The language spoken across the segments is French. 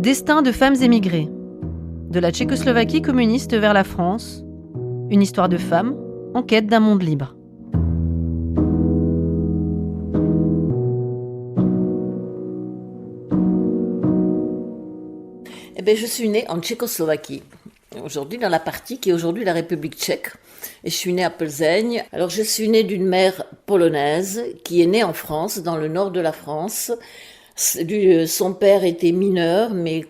Destin de femmes émigrées. De la Tchécoslovaquie communiste vers la France. Une histoire de femmes en quête d'un monde libre. Je suis née en Tchécoslovaquie, aujourd'hui dans la partie qui est aujourd'hui la République tchèque. Et je suis née à Plzeň. Alors je suis née d'une mère polonaise qui est née en France, dans le nord de la France. Son père était mineur, mais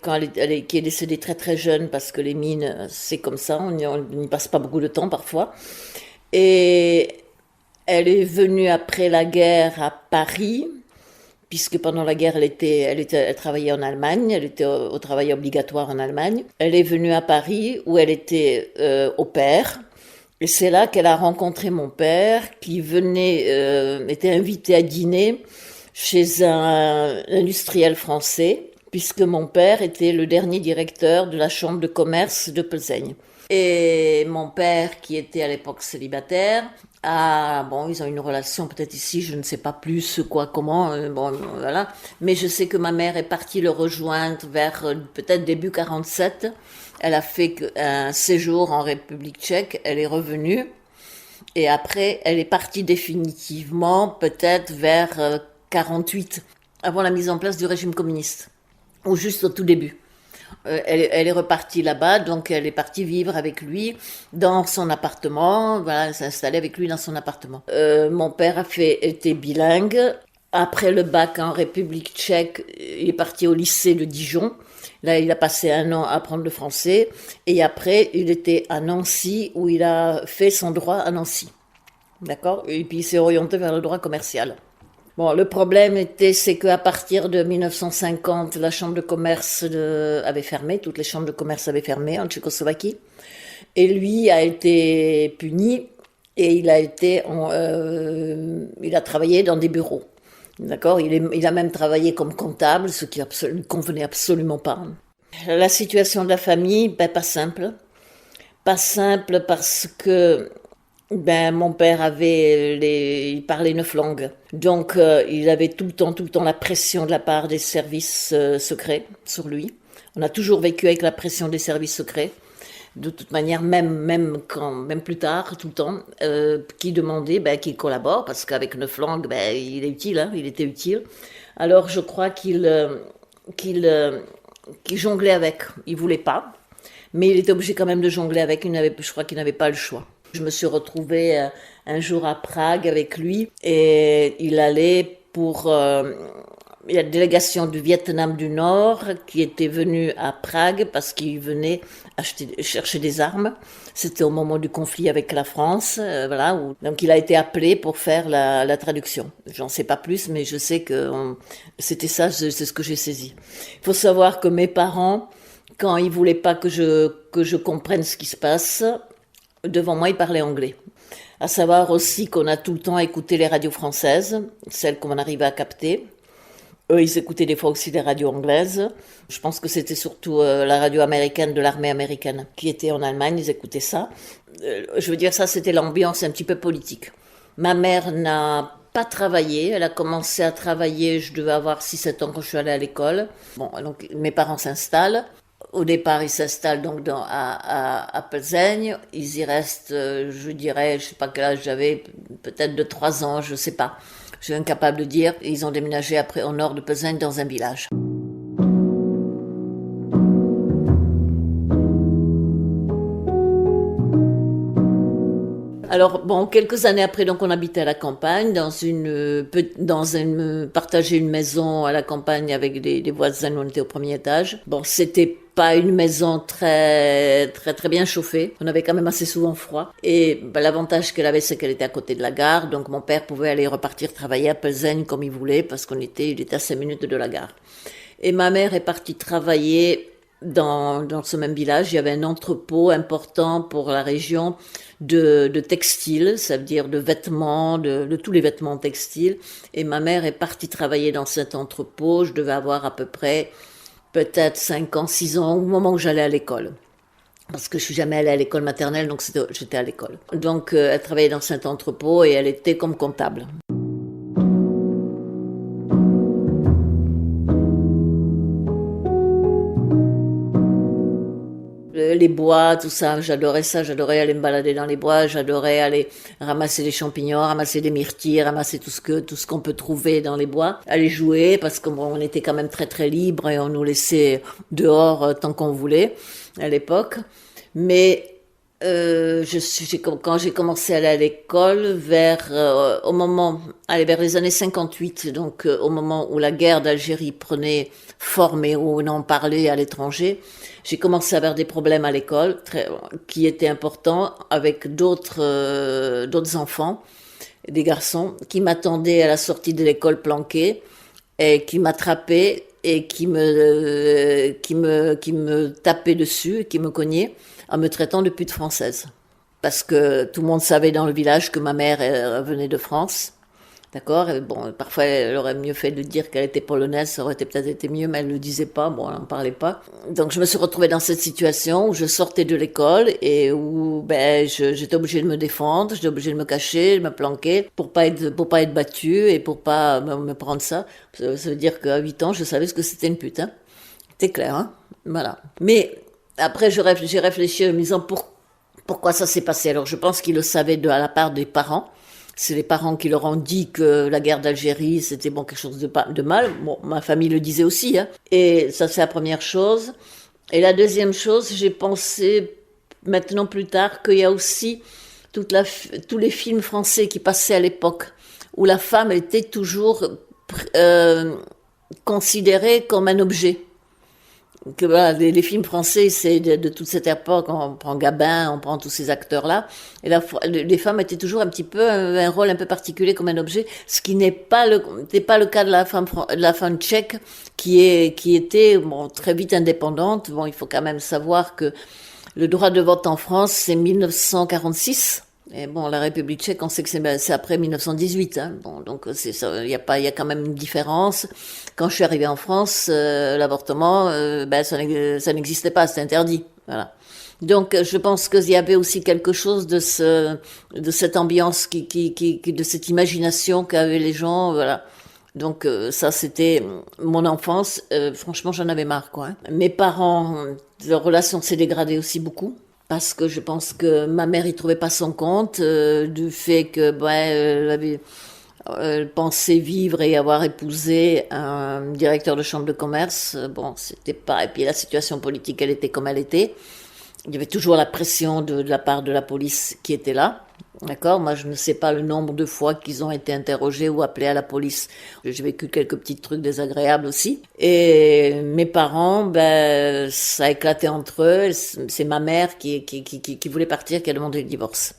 qui est décédé très très jeune parce que les mines, c'est comme ça, on n'y passe pas beaucoup de temps parfois. Et elle est venue après la guerre à Paris, puisque pendant la guerre, elle travaillait en Allemagne, elle était au travail obligatoire en Allemagne. Elle est venue à Paris où elle était au pair. Et c'est là qu'elle a rencontré mon père qui était invité à dîner chez un industriel français, puisque mon père était le dernier directeur de la chambre de commerce de Plzeň. Et mon père, qui était à l'époque célibataire, ils ont une relation peut-être ici, je ne sais pas plus quoi, comment, voilà. Mais je sais que ma mère est partie le rejoindre vers peut-être début 47. Elle a fait un séjour en République tchèque, elle est revenue. Et après, elle est partie définitivement peut-être vers 48, avant la mise en place du régime communiste, ou juste au tout début. Elle est repartie là-bas, donc elle est partie vivre avec lui dans son appartement, voilà, s'installer avec lui dans son appartement. Mon père était bilingue. Après le bac en République tchèque, il est parti au lycée de Dijon. Là, il a passé 1 an à apprendre le français. Et après, il était à Nancy, où il a fait son droit à Nancy. D'accord ? Et puis, il s'est orienté vers le droit commercial. Bon, le problème c'est qu'à partir de 1950, la chambre de commerce avait fermé, toutes les chambres de commerce avaient fermé en Tchécoslovaquie. Et lui a été puni et il a travaillé dans des bureaux. D'accord ? Il a même travaillé comme comptable, ce qui ne convenait absolument pas. La situation de la famille, pas simple. Pas simple parce que mon père il parlait 9 langues. Donc, il avait tout le temps la pression de la part des services secrets sur lui. On a toujours vécu avec la pression des services secrets. De toute manière, même plus tard, tout le temps, qui demandait qu'il collabore, parce qu'avec 9 langues, il est utile, hein, il était utile. Alors, je crois qu'il jonglait avec. Il voulait pas, mais il était obligé quand même de jongler avec. Je crois qu'il n'avait pas le choix. Je me suis retrouvée un jour à Prague avec lui et il allait pour la délégation du Vietnam du Nord qui était venue à Prague parce qu'il venait chercher des armes. C'était au moment du conflit avec la France, voilà. Donc il a été appelé pour faire la traduction. J'en sais pas plus, mais je sais que c'était ça, c'est ce que j'ai saisi. Il faut savoir que mes parents, quand ils voulaient pas que je comprenne ce qui se passe, devant moi, il parlait anglais. À savoir aussi qu'on a tout le temps écouté les radios françaises, celles qu'on arrivait à capter. Eux, ils écoutaient des fois aussi des radios anglaises. Je pense que c'était surtout la radio américaine de l'armée américaine qui était en Allemagne, ils écoutaient ça. Je veux dire, ça, c'était l'ambiance un petit peu politique. Ma mère n'a pas travaillé. Elle a commencé à travailler, je devais avoir 6-7 ans quand je suis allée à l'école. Bon, donc mes parents s'installent. Au départ, ils s'installent donc à Plzeň. Ils y restent, je dirais, je sais pas quel âge j'avais, peut-être de 3 ans, je sais pas. Je suis incapable de dire. Et ils ont déménagé après au nord de Plzeň dans un village. Alors, quelques années après, donc, on habitait à la campagne, partageait une maison à la campagne avec des voisins, on était au premier étage. C'était pas une maison très, très, très bien chauffée. On avait quand même assez souvent froid. Et, l'avantage qu'elle avait, c'est qu'elle était à côté de la gare. Donc, mon père pouvait aller repartir travailler à Plzeň comme il voulait parce il était à 5 minutes de la gare. Et ma mère est partie travailler dans ce même village. Il y avait un entrepôt important pour la région de textiles, ça veut dire de vêtements, de tous les vêtements textiles. Et ma mère est partie travailler dans cet entrepôt. Je devais avoir à peu près peut-être 5 ans, 6 ans au moment où j'allais à l'école. Parce que je suis jamais allée à l'école maternelle, donc j'étais à l'école. Donc elle travaillait dans cet entrepôt et elle était comme comptable. les bois, tout ça, j'adorais aller me balader dans les bois, j'adorais aller ramasser des champignons, ramasser des myrtilles, ramasser tout ce qu'on peut trouver dans les bois, aller jouer parce qu'on était quand même très très libre et on nous laissait dehors tant qu'on voulait à l'époque. Mais quand j'ai commencé à aller à l'école vers vers les années 58, donc au moment où la guerre d'Algérie prenait forme et où on en parlait à l'étranger, j'ai commencé à avoir des problèmes à l'école qui étaient importants avec d'autres enfants, des garçons qui m'attendaient à la sortie de l'école planquée et qui m'attrapaient et qui me tapaient dessus, qui me cognaient en me traitant de pute française. Parce que tout le monde savait dans le village que ma mère venait de France. D'accord? Et bon, parfois, elle aurait mieux fait de dire qu'elle était polonaise, ça aurait peut-être été mieux, mais elle ne le disait pas, bon, elle n'en parlait pas. Donc, je me suis retrouvée dans cette situation où je sortais de l'école et où, j'étais obligée de me défendre, j'étais obligée de me cacher, de me planquer pour pas être battue et pour pas me prendre ça. Ça veut dire qu'à 8 ans, je savais ce que c'était une pute, hein. C'est clair, hein? Voilà. Mais, après, j'ai réfléchi en me disant pourquoi ça s'est passé. Alors, je pense qu'ils le savaient à la part des parents. C'est les parents qui leur ont dit que la guerre d'Algérie, c'était bon, quelque chose de mal. Bon, ma famille le disait aussi, hein. Et ça, c'est la première chose. Et la deuxième chose, j'ai pensé maintenant plus tard qu'il y a aussi tous les films français qui passaient à l'époque où la femme était toujours considérée comme un objet. Que voilà, les films français, c'est de toute cette époque, on prend Gabin, on prend tous ces acteurs-là, et les femmes étaient toujours un petit peu un rôle un peu particulier comme un objet, ce qui n'était pas le cas de la femme tchèque qui était bon, très vite indépendante. Bon, il faut quand même savoir que le droit de vote en France, c'est 1946. Et bon, la République tchèque, on sait que c'est après 1918, hein. Bon, donc il y a quand même une différence. Quand je suis arrivée en France, l'avortement, ça n'existait pas, c'était interdit. Voilà. Donc, je pense qu'il y avait aussi quelque chose de cette ambiance de cette imagination qu'avaient les gens, voilà. Donc, ça, c'était mon enfance. Franchement, j'en avais marre, quoi, hein. Mes parents, leur relation s'est dégradée aussi beaucoup. Parce que je pense que ma mère y trouvait pas son compte du fait que elle pensait vivre et avoir épousé un directeur de chambre de commerce. Bon, c'était pas. Et puis la situation politique, elle était comme elle était. Il y avait toujours la pression de la part de la police qui était là. D'accord? Moi, je ne sais pas le nombre de fois qu'ils ont été interrogés ou appelés à la police. J'ai vécu quelques petits trucs désagréables aussi. Et mes parents, ça a éclaté entre eux. C'est ma mère qui voulait partir, qui a demandé le divorce.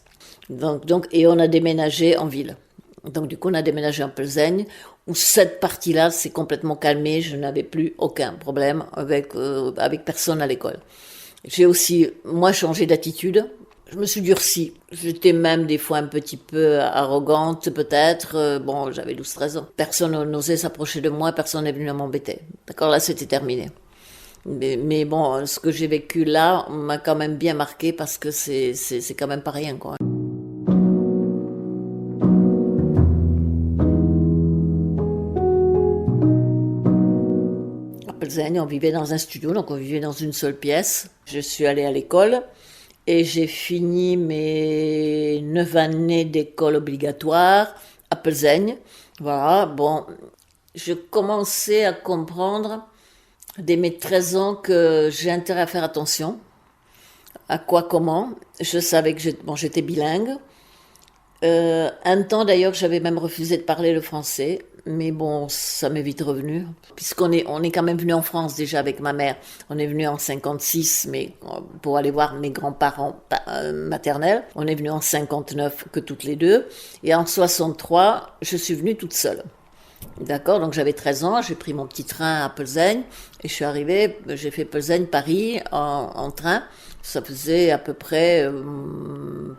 Et on a déménagé en ville. Donc, du coup, on a déménagé en Plzeň, où cette partie-là s'est complètement calmée. Je n'avais plus aucun problème avec personne à l'école. J'ai aussi, moi, changé d'attitude. Je me suis durcie. J'étais même des fois un petit peu arrogante, peut-être. Bon, j'avais 12-13 ans. Personne n'osait s'approcher de moi, personne n'est venu à m'embêter. D'accord, là, c'était terminé. Mais bon, ce que j'ai vécu là m'a quand même bien marqué parce que c'est quand même pas rien, quoi. À Plzeň, on vivait dans un studio, donc on vivait dans une seule pièce. Je suis allée à l'école. Et j'ai fini mes 9 années d'école obligatoire à Plzeň. Voilà, bon, je commençais à comprendre dès mes 13 ans que j'ai intérêt à faire attention. À quoi, comment. Je savais que j'étais bilingue. Un temps d'ailleurs, j'avais même refusé de parler le français. Mais bon, ça m'est vite revenu. Puisqu'on est quand même venu en France déjà avec ma mère. On est venu en 56, mais pour aller voir mes grands-parents maternels. On est venu en 59 que toutes les deux. Et en 63, je suis venue toute seule. D'accord, donc j'avais 13 ans, j'ai pris mon petit train à Plzeň. Et je suis arrivée, j'ai fait Plzeň-Paris en train. Ça faisait à peu près,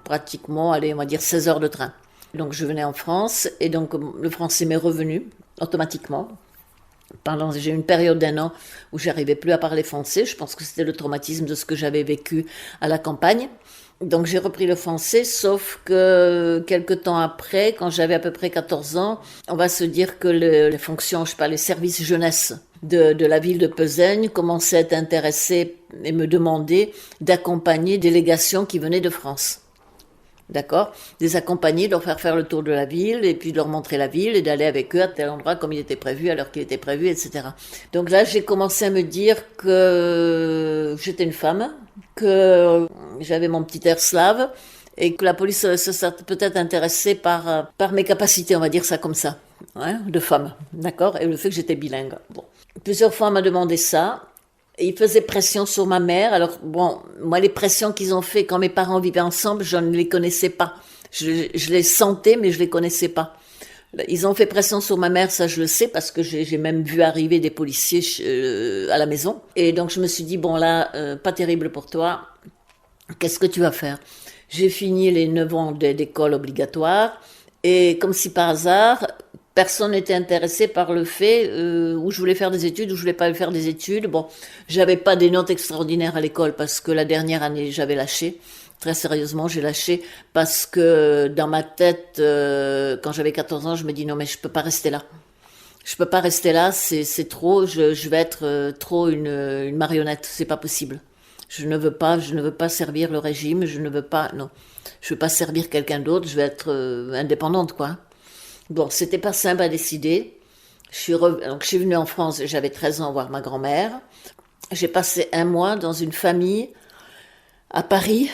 pratiquement, allez, on va dire 16 heures de train. Donc je venais en France et donc le français m'est revenu automatiquement. J'ai eu une période d'1 an où j'arrivais plus à parler français. Je pense que c'était le traumatisme de ce que j'avais vécu à la campagne. Donc j'ai repris le français, sauf que quelques temps après, quand j'avais à peu près 14 ans, on va se dire que les fonctions, je sais pas, les services jeunesse de la ville de Pesaigne commençaient à être intéressés et me demandaient d'accompagner des délégations qui venaient de France. D'accord? De les accompagner, de leur faire le tour de la ville, et puis de leur montrer la ville, et d'aller avec eux à tel endroit comme il était prévu, à l'heure qu'il était prévu, etc. Donc là, j'ai commencé à me dire que j'étais une femme, que j'avais mon petit air slave, et que la police se serait peut-être intéressée par mes capacités, on va dire ça comme ça, hein, de femme, d'accord? Et le fait que j'étais bilingue. Bon. Plusieurs fois, on m'a demandé ça. Et ils faisaient pression sur ma mère. Alors, bon, moi, les pressions qu'ils ont fait quand mes parents vivaient ensemble, je ne les connaissais pas. Je les sentais, mais je les connaissais pas. Ils ont fait pression sur ma mère, ça je le sais, parce que j'ai même vu arriver des policiers à la maison. Et donc, je me suis dit, bon, là, pas terrible pour toi. Qu'est-ce que tu vas faire? J'ai fini les 9 ans d'école obligatoire. Et comme si par hasard, personne n'était intéressé par le fait où je voulais faire des études, où je voulais pas faire des études. Bon, j'avais pas des notes extraordinaires à l'école parce que la dernière année, j'avais lâché. Très sérieusement, j'ai lâché parce que dans ma tête, quand j'avais 14 ans, je me dis non mais je peux pas rester là. Je peux pas rester là, c'est trop, je vais être trop une marionnette, c'est pas possible. Je ne veux pas servir le régime, je ne veux pas, non. Je veux pas servir quelqu'un d'autre, je vais être indépendante, quoi. Bon, c'était pas simple à décider. Donc, je suis venue en France, j'avais 13 ans voir ma grand-mère. J'ai passé un mois dans une famille à Paris.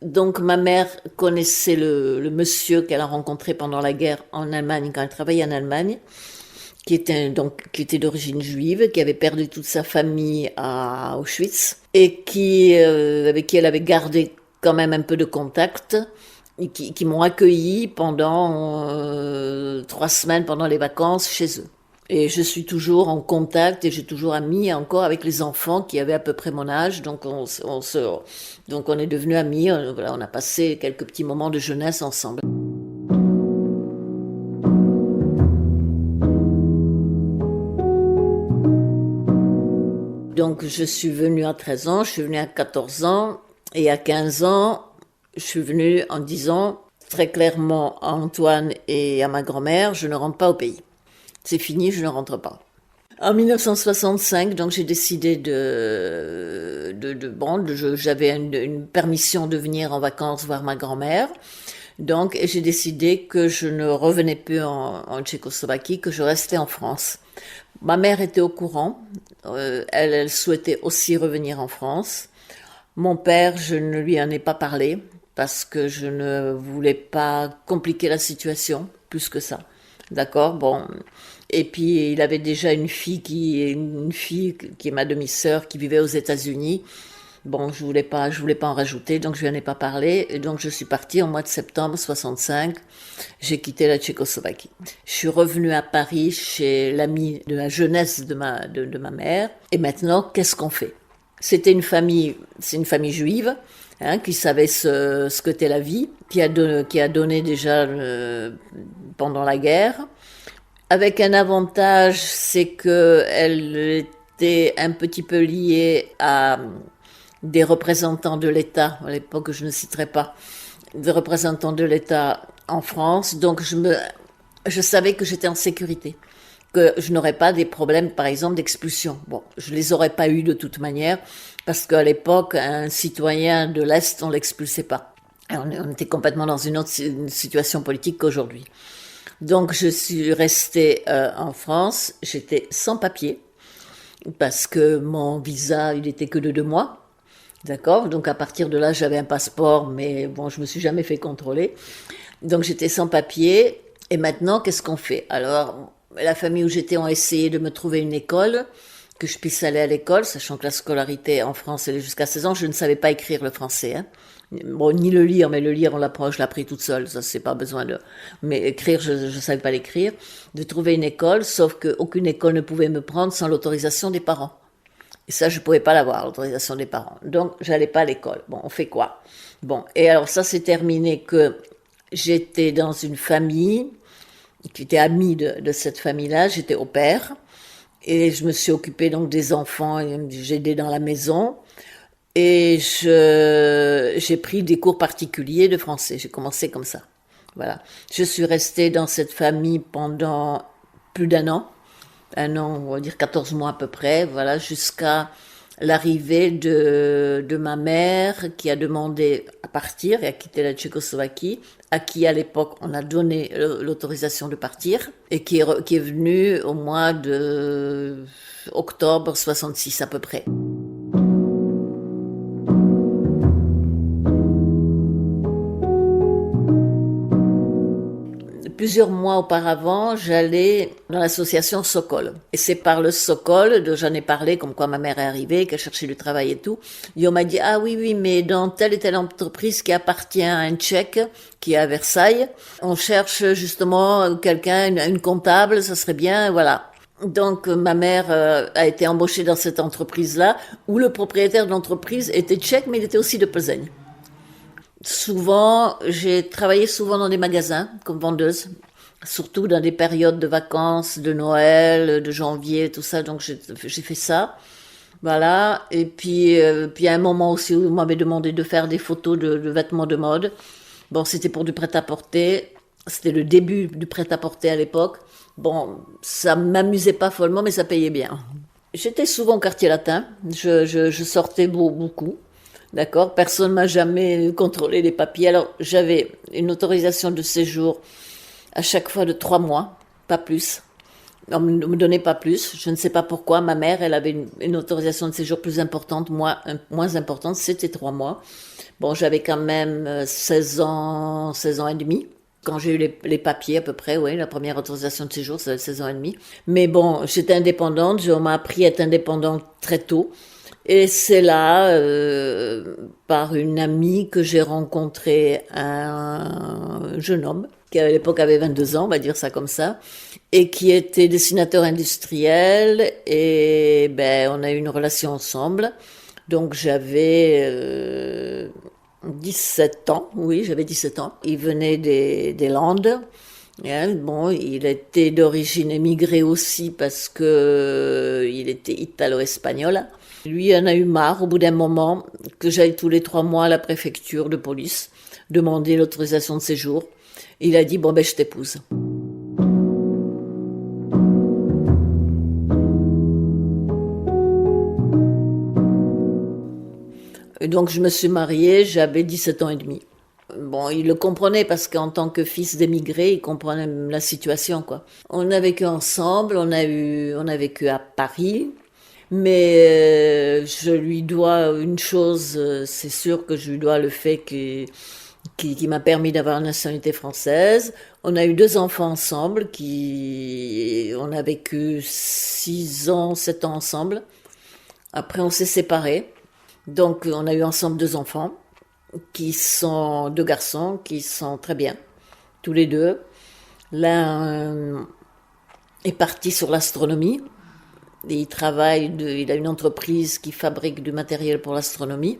Donc, ma mère connaissait le monsieur qu'elle a rencontré pendant la guerre en Allemagne, quand elle travaillait en Allemagne, qui était d'origine juive, qui avait perdu toute sa famille à Auschwitz, et avec qui elle avait gardé quand même un peu de contact. Qui m'ont accueilli pendant 3 semaines pendant les vacances chez eux. Et je suis toujours en contact et j'ai toujours amis encore avec les enfants qui avaient à peu près mon âge. Donc donc on est devenus amis. Voilà, on a passé quelques petits moments de jeunesse ensemble. Donc je suis venue à 13 ans, je suis venue à 14 ans et à 15 ans, je suis venue en disant très clairement à Antoine et à ma grand-mère, je ne rentre pas au pays. C'est fini, je ne rentre pas. En 1965, donc j'ai décidé j'avais une permission de venir en vacances voir ma grand-mère. Donc j'ai décidé que je ne revenais plus en Tchécoslovaquie, que je restais en France. Ma mère était au courant, elle souhaitait aussi revenir en France. Mon père, je ne lui en ai pas parlé parce que je ne voulais pas compliquer la situation plus que ça. D'accord, bon. Et puis il avait déjà une fille qui est ma demi-sœur qui vivait aux États-Unis. Bon, je voulais pas en rajouter, donc je lui en ai pas parlé. Et donc je suis partie au mois de septembre 65. J'ai quitté la Tchécoslovaquie. Je suis revenue à Paris chez l'ami de la jeunesse de ma mère. Et maintenant, qu'est-ce qu'on fait? C'est une famille juive, hein, qui savait ce qu'était la vie, qui a donné déjà pendant la guerre. Avec un avantage, c'est que elle était un petit peu liée à des représentants de l'État, à l'époque je ne citerai pas, des représentants de l'État en France, donc je savais que j'étais en sécurité, que je n'aurais pas des problèmes par exemple d'expulsion. Bon, je les aurais pas eu de toute manière, parce qu'à l'époque, un citoyen de l'Est, on l'expulsait pas. On était complètement dans une autre situation politique qu'aujourd'hui. Donc je suis restée en France, j'étais sans papier, parce que mon visa, il était que de 2 mois. D'accord? Donc à partir de là, j'avais un passeport, mais bon, je me suis jamais fait contrôler. Donc j'étais sans papier. Et maintenant, qu'est-ce qu'on fait? Alors, la famille où j'étais ont essayé de me trouver une école, que je puisse aller à l'école, sachant que la scolarité en France, elle est jusqu'à 16 ans. Je ne savais pas écrire le français, hein. Bon, ni le lire, mais le lire, je l'ai appris toute seule, ça c'est pas besoin de... Mais écrire, je savais pas l'écrire. De trouver une école, sauf qu'aucune école ne pouvait me prendre sans l'autorisation des parents. Et ça, je pouvais pas l'avoir, l'autorisation des parents. Donc, j'allais pas à l'école. Bon, on fait quoi? Bon, et alors ça, c'est terminé que j'étais dans une famille qui était amie de cette famille-là. J'étais au père et je me suis occupée donc des enfants. J'aidais dans la maison. Et j'ai pris des cours particuliers de français. J'ai commencé comme ça. Voilà. Je suis restée dans cette famille pendant plus d'un an. Un an, on va dire 14 mois à peu près. Voilà, jusqu'à l'arrivée de ma mère qui a demandé à partir et à quitter la Tchécoslovaquie, à qui à l'époque on a donné l'autorisation de partir et qui est venue au mois de octobre 66 à peu près. Plusieurs mois auparavant, j'allais dans l'association Sokol. Et c'est par le Sokol, dont j'en ai parlé, comme quoi ma mère est arrivée, qu'elle cherchait du travail et tout. Et on m'a dit, ah oui, mais dans telle et telle entreprise qui appartient à un Tchèque, qui est à Versailles, on cherche justement quelqu'un, une comptable, ça serait bien, voilà. Donc ma mère a été embauchée dans cette entreprise-là, où le propriétaire de l'entreprise était tchèque, mais il était aussi de Plzeň. Souvent, j'ai travaillé souvent dans des magasins comme vendeuse, surtout dans des périodes de vacances, de Noël, de janvier, tout ça. Donc j'ai fait ça, voilà. Et puis à un moment aussi où on m'avait demandé de faire des photos de vêtements de mode. Bon, c'était pour du prêt-à-porter. C'était le début du prêt-à-porter à l'époque. Bon, ça m'amusait pas follement, mais ça payait bien. J'étais souvent au quartier latin. Je sortais beaucoup. D'accord, personne m'a jamais contrôlé les papiers. Alors, j'avais une autorisation de séjour à chaque fois de 3 mois, pas plus. On ne me donnait pas plus. Je ne sais pas pourquoi. Ma mère, elle avait une autorisation de séjour plus importante, moi, moins importante. C'était 3 mois. Bon, j'avais quand même 16 ans et demi. Quand j'ai eu les papiers à peu près, oui, la première autorisation de séjour, ça avait 16 ans et demi. Mais bon, j'étais indépendante. On m'a appris à être indépendante très tôt. Et c'est là, par une amie, que j'ai rencontré un jeune homme, qui à l'époque avait 22 ans, on va dire ça comme ça, et qui était dessinateur industriel, et ben on a eu une relation ensemble. Donc j'avais 17 ans, oui, j'avais 17 ans. Il venait des Landes. Hein, bon, il était d'origine émigrée aussi parce que il était italo-espagnol. Lui en a eu marre au bout d'un moment que j'aille tous les 3 mois à la préfecture de police demander l'autorisation de séjour. Il a dit, bon ben je t'épouse. Et donc je me suis mariée, j'avais 17 ans et demi. Bon, il le comprenait parce qu'en tant que fils d'émigré, il comprenait la situation, quoi. On a vécu ensemble, on a vécu à Paris. Mais je lui dois une chose, c'est sûr que je lui dois le fait qui m'a permis d'avoir la nationalité française. On a eu 2 enfants ensemble, on a vécu 6 ans, 7 ans ensemble. Après, on s'est séparés. Donc, on a eu ensemble 2 enfants, qui sont 2 garçons, qui sont très bien, tous les 2. L'un est parti sur l'astronomie. Et il a une entreprise qui fabrique du matériel pour l'astronomie.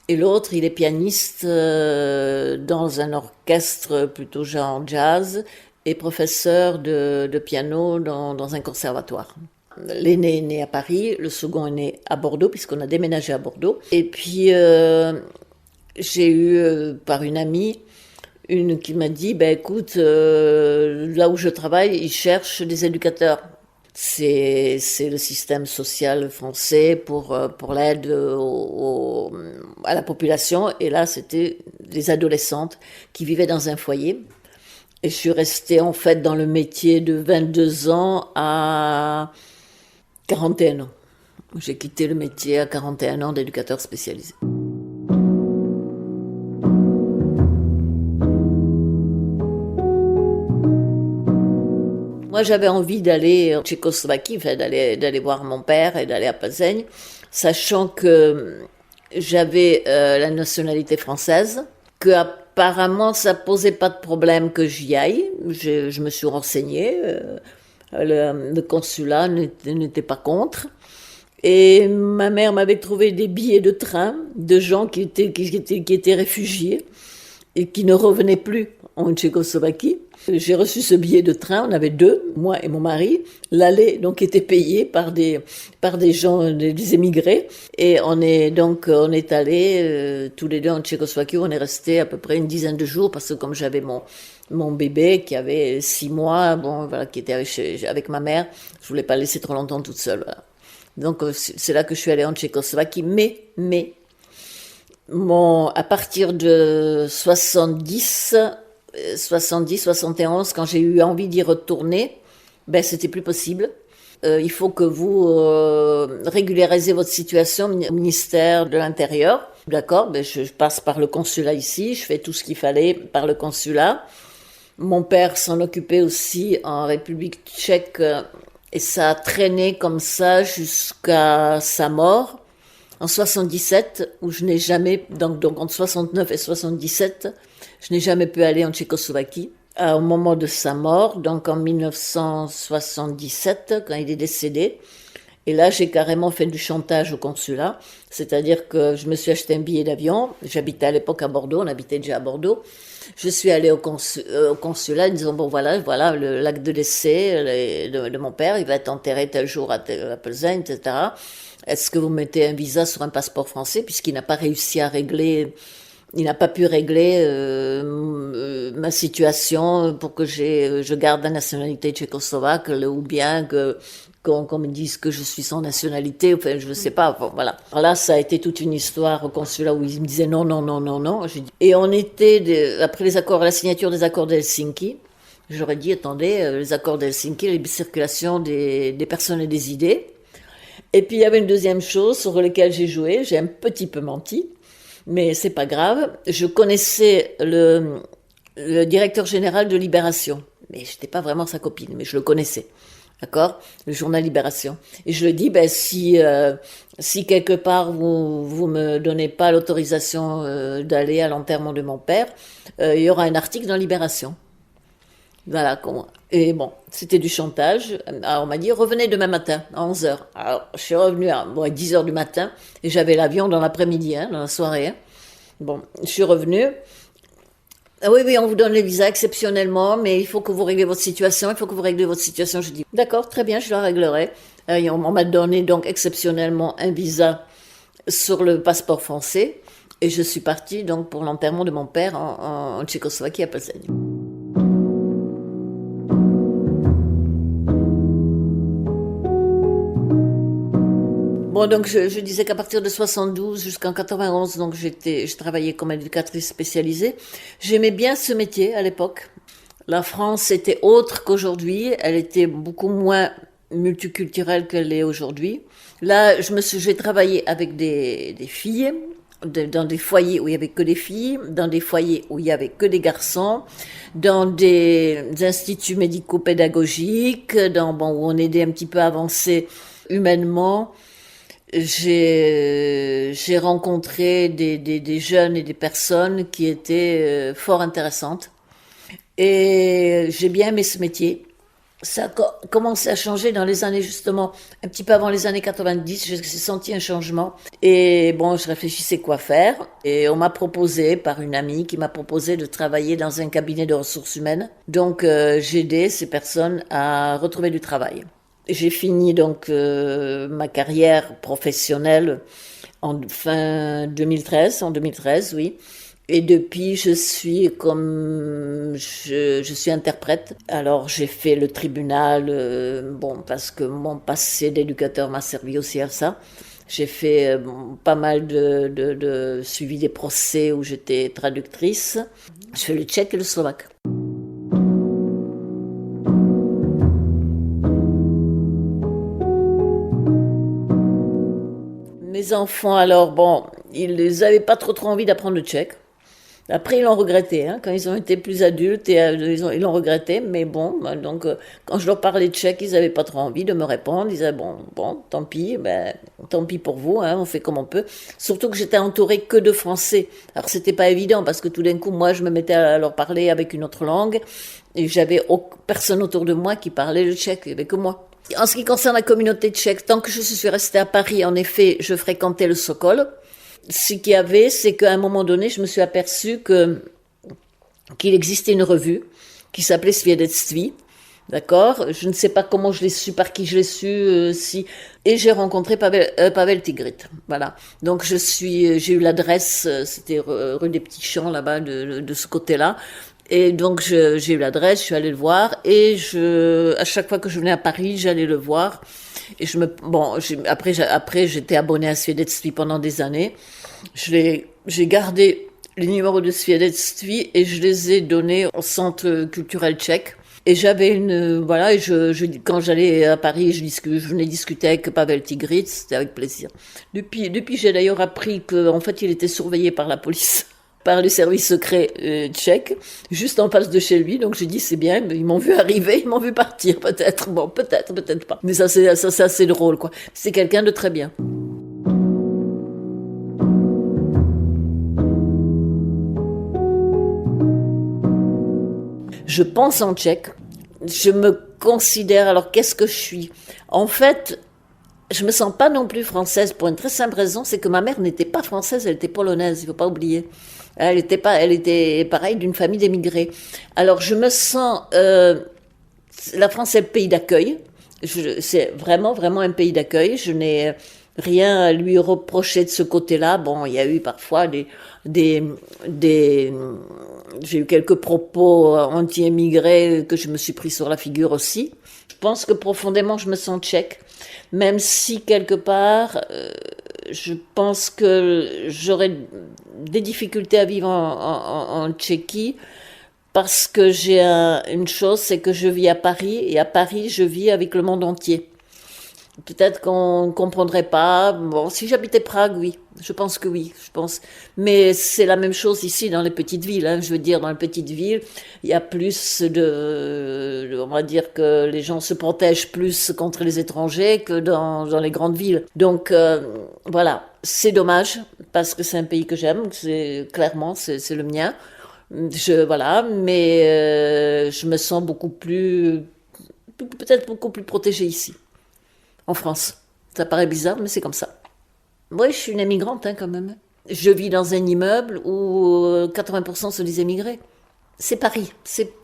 Et l'autre, il est pianiste dans un orchestre plutôt genre jazz et professeur de piano dans un conservatoire. L'aîné est né à Paris, le second est né à Bordeaux, puisqu'on a déménagé à Bordeaux. Et puis, j'ai eu, par une amie, une qui m'a dit, ben écoute, là où je travaille, ils cherchent des éducateurs. C'est le système social français pour l'aide à la population. Et là, c'était des adolescentes qui vivaient dans un foyer. Et je suis restée en fait dans le métier de 22 ans à 41 ans. J'ai quitté le métier à 41 ans d'éducateur spécialisé. Moi, j'avais envie d'aller en Tchécoslovaquie, enfin, d'aller voir mon père et d'aller à Plzeň, sachant que j'avais la nationalité française, que apparemment ça posait pas de problème que j'y aille. Je me suis renseignée, le consulat n'était pas contre. Et ma mère m'avait trouvé des billets de train de gens qui étaient réfugiés et qui ne revenaient plus en Tchécoslovaquie. J'ai reçu ce billet de train, on avait deux, moi et mon mari. L'aller donc était payé par des gens, des émigrés. Et on est allés tous les deux en Tchécoslovaquie. On est resté à peu près une dizaine de jours parce que comme j'avais mon bébé qui avait 6 mois, bon voilà, qui était avec ma mère, je voulais pas le laisser trop longtemps toute seule. Voilà. Donc c'est là que je suis allée en Tchécoslovaquie. Mais à partir de 71, quand j'ai eu envie d'y retourner, ben c'était plus possible. Il faut que vous régularisez votre situation au ministère de l'Intérieur. D'accord, ben je passe par le consulat ici, je fais tout ce qu'il fallait par le consulat. Mon père s'en occupait aussi en République tchèque et ça a traîné comme ça jusqu'à sa mort en 77, où je n'ai jamais, donc entre 69 et 77, je n'ai jamais pu aller en Tchécoslovaquie. Au moment de sa mort, donc en 1977, quand il est décédé, et là j'ai carrément fait du chantage au consulat, c'est-à-dire que je me suis acheté un billet d'avion, j'habitais à l'époque à Bordeaux, on habitait déjà à Bordeaux, je suis allée au consulat en disant, bon voilà l'acte de décès de mon père, il va être enterré tel jour à Plzeň, etc. Est-ce que vous mettez un visa sur un passeport français, puisqu'il n'a pas réussi à régler, il n'a pas pu régler ma situation pour que je garde la nationalité tchécoslovaque, ou bien qu'on me dise que je suis sans nationalité, enfin je ne sais pas, bon, voilà. Alors là, ça a été toute une histoire au consulat où ils me disaient non. Et on était, après la signature des accords d'Helsinki, j'aurais dit, attendez, les accords d'Helsinki, la circulation des personnes et des idées. Et puis il y avait une deuxième chose sur laquelle j'ai joué, j'ai un petit peu menti, mais c'est pas grave. Je connaissais le directeur général de Libération, mais je n'étais pas vraiment sa copine, mais je le connaissais, d'accord, le journal Libération. Et je lui dis, ben si quelque part vous me donnez pas l'autorisation d'aller à l'enterrement de mon père, il y aura un article dans Libération. Voilà, et bon, c'était du chantage. Alors on m'a dit, revenez demain matin, à 11h. Alors je suis revenue à 10h du matin, et j'avais l'avion dans l'après-midi, dans la soirée. Bon, je suis revenue. Ah oui, on vous donne les visas exceptionnellement, mais il faut que vous réglez votre situation, Je dis, d'accord, très bien, je la réglerai. On m'a donné donc exceptionnellement un visa sur le passeport français, et je suis partie donc pour l'enterrement de mon père en Tchécoslovaquie à Plzeň. Bon, donc je disais qu'à partir de 72 jusqu'en 91, donc je travaillais comme éducatrice spécialisée. J'aimais bien ce métier à l'époque. La France était autre qu'aujourd'hui, elle était beaucoup moins multiculturelle qu'elle est aujourd'hui. Là, j'ai travaillé avec des filles, dans des foyers où il y avait que des filles, dans des foyers où il y avait que des garçons, dans des instituts médico-pédagogiques, où on aidait un petit peu à avancer humainement. J'ai rencontré des jeunes et des personnes qui étaient fort intéressantes. Et j'ai bien aimé ce métier. Ça a commencé à changer dans les années, justement, un petit peu avant les années 90, j'ai senti un changement. Et bon, je réfléchissais quoi faire. Et on m'a proposé, par une amie, qui m'a proposé de travailler dans un cabinet de ressources humaines. Donc, j'ai aidé ces personnes à retrouver du travail. J'ai fini donc ma carrière professionnelle en 2013, oui. Et depuis, je suis interprète. Alors, j'ai fait le tribunal, parce que mon passé d'éducateur m'a servi aussi à ça. J'ai fait pas mal de suivi des procès où j'étais traductrice. Je fais le tchèque et le slovaque. Mes enfants, alors, ils n'avaient pas trop envie d'apprendre le tchèque. Après, ils l'ont regretté, quand ils ont été plus adultes, ils l'ont regretté, mais donc, quand je leur parlais tchèque, ils n'avaient pas trop envie de me répondre. Ils disaient, bon, tant pis pour vous, on fait comme on peut. Surtout que j'étais entourée que de Français. Alors, c'était pas évident, parce que tout d'un coup, moi, je me mettais à leur parler avec une autre langue, et j'avais personne autour de moi qui parlait le tchèque, il n'y avait que moi. En ce qui concerne la communauté tchèque, tant que je suis restée à Paris, en effet, je fréquentais le Sokol. Ce qu'il y avait, c'est qu'à un moment donné, je me suis aperçue qu'il existait une revue qui s'appelait Sviedetství. D'accord? Je ne sais pas comment je l'ai su, par qui je l'ai su, si. Et j'ai rencontré Pavel Tigrit. Voilà. Donc j'ai eu l'adresse, c'était rue des Petits Champs, là-bas, de ce côté-là. Et donc j'ai eu l'adresse, je suis allée le voir, et à chaque fois que je venais à Paris, j'allais le voir. Et après j'étais abonnée à Sviedetství pendant des années. J'ai gardé les numéros de Sviedetství et je les ai donnés au Centre culturel tchèque. Et j'avais quand j'allais à Paris, je venais discuter avec Pavel Tigrit, c'était avec plaisir. Depuis, j'ai d'ailleurs appris qu'en fait, il était surveillé par la police, par le service secret tchèque, juste en face de chez lui. Donc j'ai dit, c'est bien, mais ils m'ont vu arriver, ils m'ont vu partir, peut-être. Bon, peut-être pas. Mais ça, c'est assez drôle, quoi. C'est quelqu'un de très bien. Je pense en tchèque. Je me considère, alors qu'est-ce que je suis? En fait, je me sens pas non plus française pour une très simple raison, c'est que ma mère n'était pas française, elle était polonaise, il faut pas oublier. Elle était pareil d'une famille d'émigrés. Alors je me sens, la France est le pays d'accueil. C'est vraiment, vraiment un pays d'accueil. Je n'ai rien à lui reprocher de ce côté-là. Bon, il y a eu parfois j'ai eu quelques propos anti-émigrés que je me suis pris sur la figure aussi. Je pense que profondément, je me sens tchèque. Même si, quelque part, je pense que j'aurais des difficultés à vivre en Tchéquie, parce que j'ai une chose, c'est que je vis à Paris, et à Paris, je vis avec le monde entier. Peut-être qu'on ne comprendrait pas. Bon, si j'habitais Prague, oui. Je pense que oui. Mais c'est la même chose ici dans les petites villes. Hein. Je veux dire, dans les petites villes, il y a plus on va dire que les gens se protègent plus contre les étrangers que dans les grandes villes. Donc, voilà. C'est dommage, parce que c'est un pays que j'aime. Clairement, c'est le mien. Voilà. Mais je me sens peut-être beaucoup plus protégée ici. En France. Ça paraît bizarre, mais c'est comme ça. Oui, je suis une émigrante quand même. Je vis dans un immeuble où 80% sont des émigrés. C'est Paris, c'est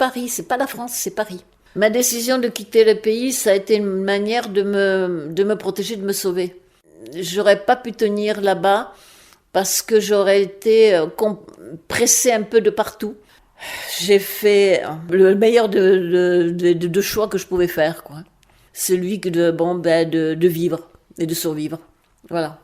pas la France, c'est Paris. Ma décision de quitter le pays, ça a été une manière de me protéger, de me sauver. J'aurais pas pu tenir là-bas parce que j'aurais été pressée un peu de partout. J'ai fait le meilleur de choix que je pouvais faire, quoi. Celui de vivre et de survivre. Voilà.